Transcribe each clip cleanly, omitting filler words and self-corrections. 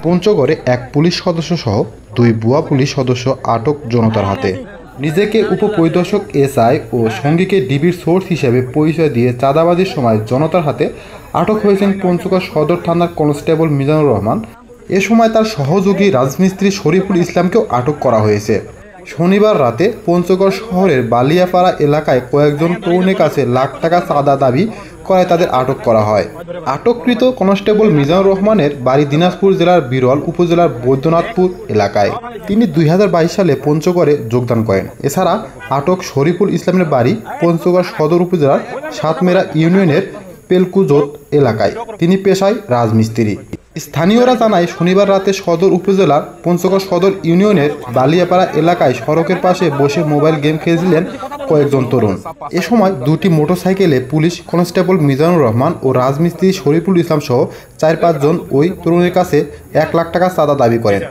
পঞ্চগড়ে এক পুলিশ সদস্য সহ 2 ভুয়া পুলিশ সদস্য আটক জনতার হাতে। নিজেকে উপপরিদর্শক এসআই ও সঙ্গীকে ডিবির সোর্স হিসেবে পরিচয় দিয়ে চাঁদাবাজির সময় জনতার হাতে আটক হয়েছেন পঞ্চগড় সদর থানার কনস্টেবল মিজানুর রহমান। এ সময় তার সহযোগী রাজমিস্ত্রি শরীফুল ইসলামকেও আটক করা হয়েছে। শনিবার রাতে পঞ্চগড় শহরের বালিয়াপাড়া এলাকায় কয়েকজন তরুণের কাছে লাখ টাকা চাঁদা দাবি করায় তাদের আটক করা হয়। আটককৃত কনস্টেবল মিজানুর রহমানের বাড়ি দিনাজপুর জেলার বিরল উপজেলার বৈদ্যনাথপুর এলাকায়। তিনি 2022 সালে পঞ্চগড়ে যোগদান করেন। এছাড়া আটক শরীফুল ইসলামের বাড়ি পঞ্চগড় সদর উপজেলার সাতমেরা ইউনিয়নের পেলকুজোত এলাকায়। তিনি পেশায় রাজমিস্ত্রি। স্থানীয়রা জানায়, শনিবার রাতে সদর উপজেলার পঞ্চগড় সদর ইউনিয়নের বালিয়াপাড়া এলাকায় সড়কের পাশে বসে মোবাইল গেম খেলছিলেন কয়েকজন তরুণ। এ সময় 2টি মোটরসাইকেলে পুলিশ কনস্টেবল মিজানুর রহমান ও রাজমিস্ত্রি শরীফুল ইসলাম সহ 4-5 জন ওই তরুণের কাছে 1 লাখ টাকা চাঁদা দাবি করেন।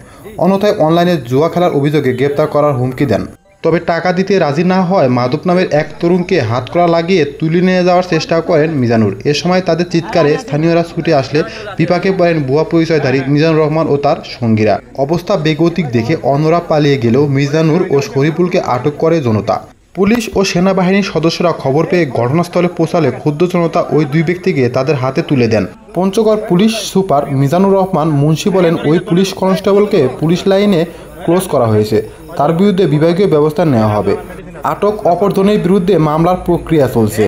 অন্যথায় অনলাইনে জুয়া খেলার অভিযোগে গ্রেপ্তার করার হুমকি দেন। তবে টাকা দিতে রাজি না হওয়ায় মাধব নামের এক তরুণকে হাতকড়া লাগিয়ে তুলে নিয়ে যাওয়ার চেষ্টা করেন মিজানুর। এ সময় তাদের চিৎকারে স্থানীয়রা ছুটে আসলে বিপাকে পড়েন ভুয়া পরিচয়ধারী মিজানুর রহমান ও তার সঙ্গীরা। অবস্থা বেগতিক দেখে অন্যরা পালিয়ে গেলেও মিজানুর ও শরীফুলকে আটক করে জনতা। পুলিশ ও সেনাবাহিনীর সদস্যরা খবর পেয়ে ঘটনাস্থলে পৌঁছালে ক্ষুব্ধ জনতা ওই 2 ব্যক্তিকে তাদের হাতে তুলে দেন। পঞ্চগড় পুলিশ সুপার মিজানুর রহমান মুন্সি বলেন, ওই পুলিশ কনস্টেবলকে পুলিশ লাইনে ক্লোজ করা হয়েছে। তার বিরুদ্ধে বিভাগীয় ব্যবস্থা নেওয়া হবে। আটক অপরজনের বিরুদ্ধে মামলার প্রক্রিয়া চলছে।